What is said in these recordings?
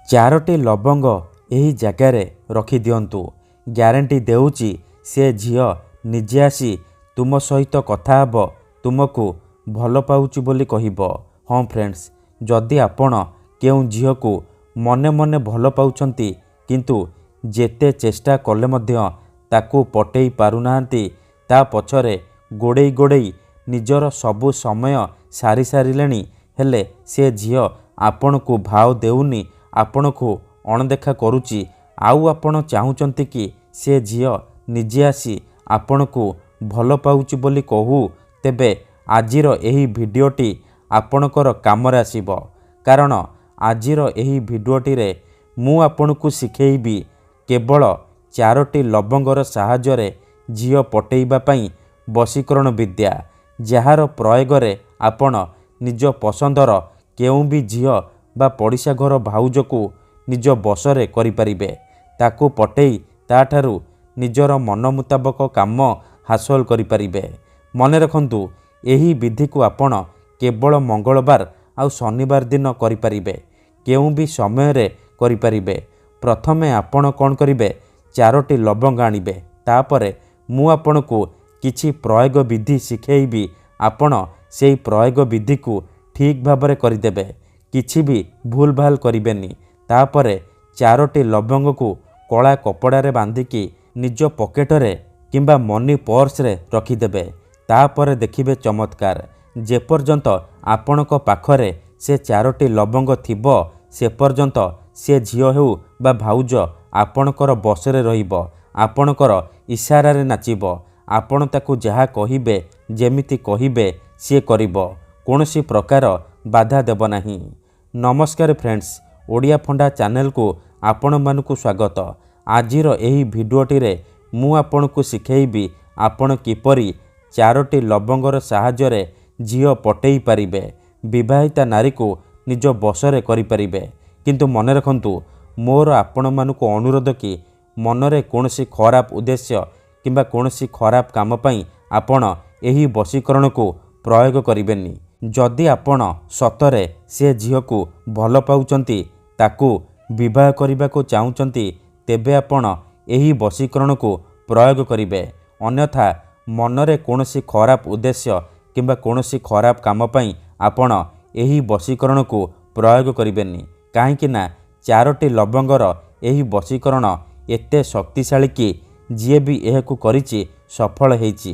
4ଟି ଲବଙ୍ଗ ଏହି ଜାଗାରେ ରଖିଦିଅନ୍ତୁ। ଗ୍ୟାରେଣ୍ଟି ଦେଉଛି ସେ ଝିଅ ନିଜେ ଆସି ତୁମ ସହିତ କଥା ହେବ, ତୁମକୁ ଭଲ ପାଉଛି ବୋଲି କହିବ। ହଁ ଫ୍ରେଣ୍ଡସ୍, ଯଦି ଆପଣ କେଉଁ ଝିଅକୁ ମନେ ମନେ ଭଲ ପାଉଛନ୍ତି କିନ୍ତୁ ଯେତେ ଚେଷ୍ଟା କଲେ ମଧ୍ୟ ତାକୁ ପଟେଇ ପାରୁନାହାନ୍ତି, ତା ପଛରେ ଗୋଡ଼େଇ ଗୋଡ଼େଇ ନିଜର ସବୁ ସମୟ ସାରି ସାରିଲେଣି, ହେଲେ ସେ ଝିଅ ଆପଣଙ୍କୁ ଭାव ଦେଉନି, ଆପଣଙ୍କୁ ଅଣଦେଖା କରୁଛି, ଆଉ ଆପଣ ଚାହୁଁଛନ୍ତି କି ସେ ଝିଅ ନିଜେ ଆସି ଆପଣଙ୍କୁ ଭଲ ପାଉଛି ବୋଲି କହୁ, ତେବେ ଆଜିର ଏହି ଭିଡ଼ିଓଟି ଆପଣଙ୍କର କାମରେ ଆସିବ। କାରଣ ଆଜିର ଏହି ଭିଡ଼ିଓଟିରେ ମୁଁ ଆପଣଙ୍କୁ ଶିଖେଇବି କେବଳ 4ଟି ଲବଙ୍ଗର ସାହାଯ୍ୟରେ ଝିଅ ପଟେଇବା ପାଇଁ ବଶୀକରଣ ବିଦ୍ୟା, ଯାହାର ପ୍ରୟୋଗରେ ଆପଣ ନିଜ ପସନ୍ଦର କେଉଁ ବି ଝିଅ ବା ପଡ଼ିଶା ଘର ଭାଉଜକୁ ନିଜ ବଶରେ କରିପାରିବେ। ତାକୁ ପଟେଇ ତାଠାରୁ ନିଜର ମନ ମୁତାବକ କାମ ହାସଲ କରିପାରିବେ। ମନେ ରଖନ୍ତୁ, ଏହି ବିଧିକୁ ଆପଣ କେବଳ ମଙ୍ଗଳବାର ଆଉ ଶନିବାର ଦିନ କରିପାରିବେ। କେଉଁ ବି ସମୟରେ କରିପାରିବେ। ପ୍ରଥମେ ଆପଣ କ'ଣ କରିବେ, 4ଟି ଲବଙ୍ଗ ଆଣିବେ। ତାପରେ ମୁଁ ଆପଣଙ୍କୁ କିଛି ପ୍ରୟୋଗ ବିଧି ଶିଖେଇବି। ଆପଣ ସେହି ପ୍ରୟୋଗ ବିଧିକୁ ଠିକ୍ ଭାବରେ କରିଦେବେ, କିଛି ବି ଭୁଲ ଭାଲ କରିବେନି। ତାପରେ 4ଟି ଲବଙ୍ଗକୁ କଳା କପଡ଼ାରେ ବାନ୍ଧିକି ନିଜ ପକେଟରେ କିମ୍ବା ମନି ପର୍ସରେ ରଖିଦେବେ। ତାପରେ ଦେଖିବେ ଚମତ୍କାର। ଯେପର୍ଯ୍ୟନ୍ତ ଆପଣଙ୍କ ପାଖରେ ସେ 4ଟି ଲବଙ୍ଗ ଥିବ, ସେ ପର୍ଯ୍ୟନ୍ତ ସେ ଝିଅ ହେଉ ବା ଭାଉଜ ଆପଣଙ୍କର ବଶରେ ରହିବ, ଆପଣଙ୍କର ଇସାରାରେ ନାଚିବ। ଆପଣ ତାକୁ ଯାହା କହିବେ, ଯେମିତି କହିବେ ସିଏ କରିବ, କୌଣସି ପ୍ରକାର ବାଧା ଦେବ ନାହିଁ। ନମସ୍କାର ଫ୍ରେଣ୍ଡସ୍, ଓଡ଼ିଆ ଫଣ୍ଡା ଚ୍ୟାନେଲକୁ ଆପଣମାନଙ୍କୁ ସ୍ୱାଗତ। ଆଜିର ଏହି ଭିଡ଼ିଓଟିରେ ମୁଁ ଆପଣଙ୍କୁ ଶିଖେଇବି ଆପଣ କିପରି 4ଟି ଲବଙ୍ଗର ସାହାଯ୍ୟରେ ଝିଅ ପଟେଇ ପାରିବେ, ବିବାହିତା ନାରୀକୁ ନିଜ ବଶରେ କରିପାରିବେ। କିନ୍ତୁ ମନେ ରଖନ୍ତୁ, ମୋର ଆପଣମାନଙ୍କୁ ଅନୁରୋଧ କି ମନରେ କୌଣସି ଖରାପ ଉଦ୍ଦେଶ୍ୟ କିମ୍ବା କୌଣସି ଖରାପ କାମ ପାଇଁ ଆପଣ ଏହି ବଶୀକରଣକୁ ପ୍ରୟୋଗ କରିବେନି। ଯଦି ଆପଣ ସତରେ ସେ ଝିଅକୁ ଭଲ ପାଉଛନ୍ତି, ତାକୁ ବିବାହ କରିବାକୁ ଚାହୁଁଛନ୍ତି, ତେବେ ଆପଣ ଏହି ବଶୀକରଣକୁ ପ୍ରୟୋଗ କରିବେ। ଅନ୍ୟଥା ମନରେ କୌଣସି ଖରାପ ଉଦ୍ଦେଶ୍ୟ କିମ୍ବା କୌଣସି ଖରାପ କାମ ପାଇଁ ଆପଣ ଏହି ବଶୀକରଣକୁ ପ୍ରୟୋଗ କରିବେନି। କାହିଁକି ନା 4ଟି ଲବଙ୍ଗର ଏହି ବଶୀକରଣ ଏତେ ଶକ୍ତିଶାଳୀ କି ଯିଏ ବି ଏହାକୁ କରିଛି ସଫଳ ହେଇଛି।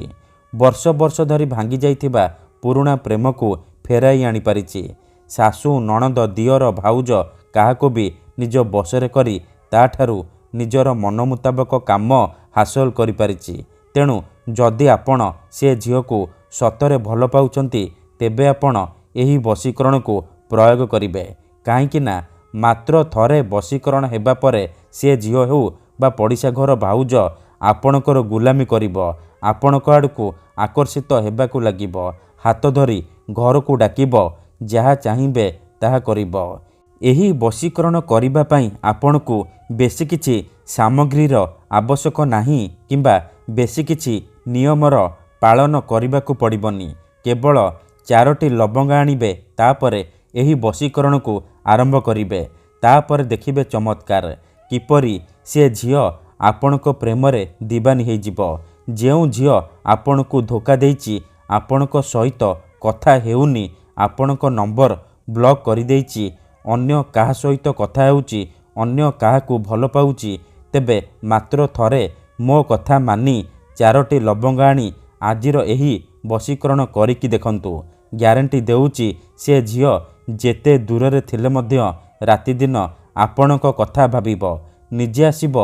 ବର୍ଷ ବର୍ଷ ଧରି ଭାଙ୍ଗି ଯାଇଥିବା ପୁରୁଣା ପ୍ରେମକୁ ଫେରାଇ ଆଣିପାରିଛି। ଶାଶୁ, ନଣନ୍ଦ, ଦିଅର, ଭାଉଜ କାହାକୁ ବି ନିଜ ବଶରେ କରି ତାଠାରୁ ନିଜର ମନ ମୁତାବକ କାମ ହାସଲ କରିପାରିଛି। ତେଣୁ ଯଦି ଆପଣ ସେ ଝିଅକୁ ସତରେ ଭଲ ପାଉଛନ୍ତି, ତେବେ ଆପଣ ଏହି ବଶୀକରଣକୁ ପ୍ରୟୋଗ କରିବେ। କାହିଁକି ନା ମାତ୍ର ଥରେ ବଶୀକରଣ ହେବା ପରେ ସେ ଝିଅ ହେଉ ବା ପଡ଼ିଶା ଘର ଭାଉଜ ଆପଣଙ୍କର ଗୁଲାମୀ କରିବ, ଆପଣଙ୍କ ଆଡ଼କୁ ଆକର୍ଷିତ ହେବାକୁ ଲାଗିବ, ହାତ ଧରି ଘରକୁ ଡାକିବ, ଯାହା ଚାହିଁବେ ତାହା କରିବ। ଏହି ବଶୀକରଣ କରିବା ପାଇଁ ଆପଣଙ୍କୁ ବେଶୀ କିଛି ସାମଗ୍ରୀର ଆବଶ୍ୟକ ନାହିଁ କିମ୍ବା ବେଶୀ କିଛି ନିୟମର ପାଳନ କରିବାକୁ ପଡ଼ିବନି। କେବଳ 4ଟି ଲବଙ୍ଗ ଆଣିବେ, ତାପରେ ଏହି ବଶୀକରଣକୁ ଆରମ୍ଭ କରିବେ। ତାପରେ ଦେଖିବେ ଚମତ୍କାର, କିପରି ସେ ଝିଅ ଆପଣଙ୍କ ପ୍ରେମରେ ଦିବାନୀ ହେଇଯିବ। ଯେଉଁ ଝିଅ ଆପଣଙ୍କୁ ଧୋକା ଦେଇଛି, ଆପଣଙ୍କ ସହିତ କଥା ହେଉନି, ଆପଣଙ୍କ ନମ୍ବର ବ୍ଲକ୍ କରିଦେଇଛି, ଅନ୍ୟ କାହା ସହିତ କଥା ହେଉଛି, ଅନ୍ୟ କାହାକୁ ଭଲ ପାଉଛି, ତେବେ ମାତ୍ର ଥରେ ମୋ କଥା ମାନି 4ଟି ଲବଙ୍ଗ ଆଣି ଆଜିର ଏହି ବଶୀକରଣ କରିକି ଦେଖନ୍ତୁ। ଗ୍ୟାରେଣ୍ଟି ଦେଉଛି ସେ ଝିଅ ଯେତେ ଦୂରରେ ଥିଲେ ମଧ୍ୟ ରାତିଦିନ ଆପଣଙ୍କ କଥା ଭାବିବ, ନିଜେ ଆସିବ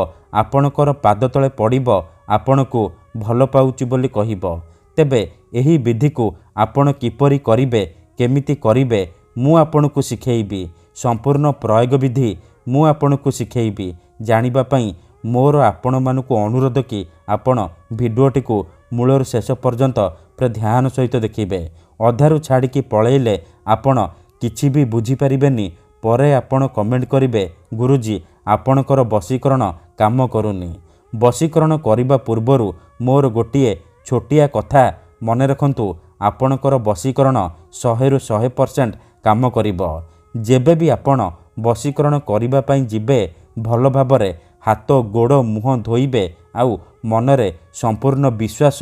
ଆପଣଙ୍କର ପାଦ ତଳେ ପଡ଼ିବ, ଆପଣଙ୍କୁ ଭଲ ପାଉଛି ବୋଲି କହିବ। ତେବେ ଏହି ବିଧିକୁ ଆପଣ କିପରି କରିବେ, କେମିତି କରିବେ, ମୁଁ ଆପଣଙ୍କୁ ଶିଖେଇବି। ସମ୍ପୂର୍ଣ୍ଣ ପ୍ରୟୋଗ ବିଧି ମୁଁ ଆପଣଙ୍କୁ ଶିଖେଇବି। ଜାଣିବା ପାଇଁ ମୋର ଆପଣମାନଙ୍କୁ ଅନୁରୋଧ କି ଆପଣ ଭିଡ଼ିଓଟିକୁ ମୂଳରୁ ଶେଷ ପର୍ଯ୍ୟନ୍ତ ପୁରା ଧ୍ୟାନ ସହିତ ଦେଖିବେ। ଅଧାରୁ ଛାଡ଼ିକି ପଳେଇଲେ ଆପଣ କିଛି ବି ବୁଝିପାରିବେନି। ପରେ ଆପଣ କମେଣ୍ଟ କରିବେ, ଗୁରୁଜୀ ଆପଣଙ୍କର ବଶୀକରଣ କାମ କରୁନି। ବଶୀକରଣ କରିବା ପୂର୍ବରୁ ମୋର ଗୋଟିଏ ଛୋଟିଆ କଥା ମନେ ରଖନ୍ତୁ, ଆପଣଙ୍କର ବଶୀକରଣ 100ରୁ 100% କାମ କରିବ। ଯେବେ ବି ଆପଣ ବଶୀକରଣ କରିବା ପାଇଁ ଯିବେ ଭଲ ଭାବରେ ହାତ ଗୋଡ଼ ମୁହଁ ଧୋଇବେ ଆଉ ମନରେ ସମ୍ପୂର୍ଣ୍ଣ ବିଶ୍ୱାସ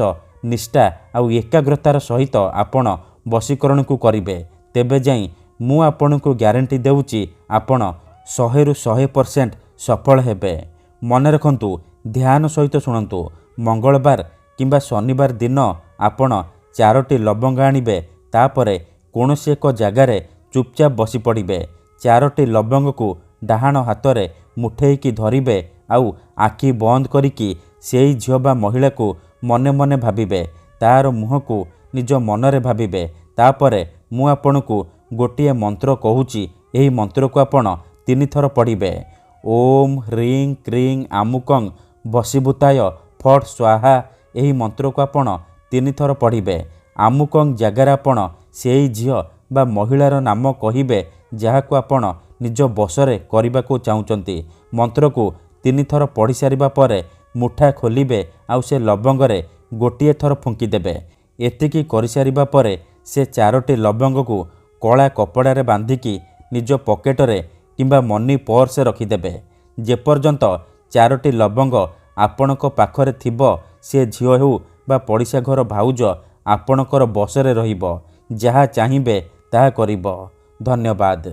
ନିଷ୍ଠା ଆଉ ଏକାଗ୍ରତାର ସହିତ ଆପଣ ବଶୀକରଣକୁ କରିବେ। ତେବେ ଯାଇ ମୁଁ ଆପଣଙ୍କୁ ଗ୍ୟାରେଣ୍ଟି ଦେଉଛି ଆପଣ 100ରୁ 100% ସଫଳ ହେବେ। ମନେ ରଖନ୍ତୁ, ଧ୍ୟାନ ସହିତ ଶୁଣନ୍ତୁ। ମଙ୍ଗଳବାର କିମ୍ବା ଶନିବାର ଦିନ ଆପଣ 4ଟି ଲବଙ୍ଗ ଆଣିବେ। ତାପରେ କୌଣସି ଏକ ଜାଗାରେ ଚୁପଚାପ ବସି ପଡ଼ିବେ। 4ଟି ଲବଙ୍ଗକୁ ଡାହାଣ ହାତରେ ମୁଠେଇକି ଧରିବେ ଆଉ ଆଖି ବନ୍ଦ କରିକି ସେଇ ଝିଅ ବା ମହିଳାକୁ ମନେ ମନେ ଭାବିବେ। ତାର ମୁହଁକୁ ନିଜ ମନରେ ଭାବିବେ। ତାପରେ ମୁଁ ଆପଣଙ୍କୁ ଗୋଟିଏ ମନ୍ତ୍ର କହୁଛି, ଏହି ମନ୍ତ୍ରକୁ ଆପଣ 3 ଥର ପଢ଼ିବେ। ଓମ୍ ହ୍ରିଂ କ୍ରିଂ ଆମୁକଂ ବଶୀଭୂତାୟ ଫଟ୍ ସ୍ୱାହା। ଏହି ମନ୍ତ୍ରକୁ ଆପଣ 3 ଥର ପଢ଼ିବେ। ଆମୁକଂ ଜାଗାରେ ଆପଣ ସେଇ ଝିଅ ବା ମହିଳାର ନାମ କହିବେ ଯାହାକୁ ଆପଣ ନିଜ ବଶରେ କରିବାକୁ ଚାହୁଁଛନ୍ତି। ମନ୍ତ୍ରକୁ 3 ଥର ପଢ଼ି ସାରିବା ପରେ ମୁଠା ଖୋଲିବେ ଆଉ ସେ ଲବଙ୍ଗରେ ଗୋଟିଏ ଥର ଫୁଙ୍କିଦେବେ। ଏତିକି କରିସାରିବା ପରେ ସେ 4ଟି ଲବଙ୍ଗକୁ କଳା କପଡ଼ାରେ ବାନ୍ଧିକି ନିଜ ପକେଟରେ କିମ୍ବା ମନି ପର୍ସରେ ରଖିଦେବେ। ଯେପର୍ଯ୍ୟନ୍ତ 4ଟି ଲବଙ୍ଗ ଆପଣଙ୍କ ପାଖରେ ଥିବ ସେ ଝିଅ ହେଉ ବା ପଡ଼ିଶା ଘର ଭାଉଜ ଆପଣଙ୍କର ବଶରେ ରହିବ। ଯାହା ଚାହିଁବେ ତାହା କରିବ। ଧନ୍ୟବାଦ।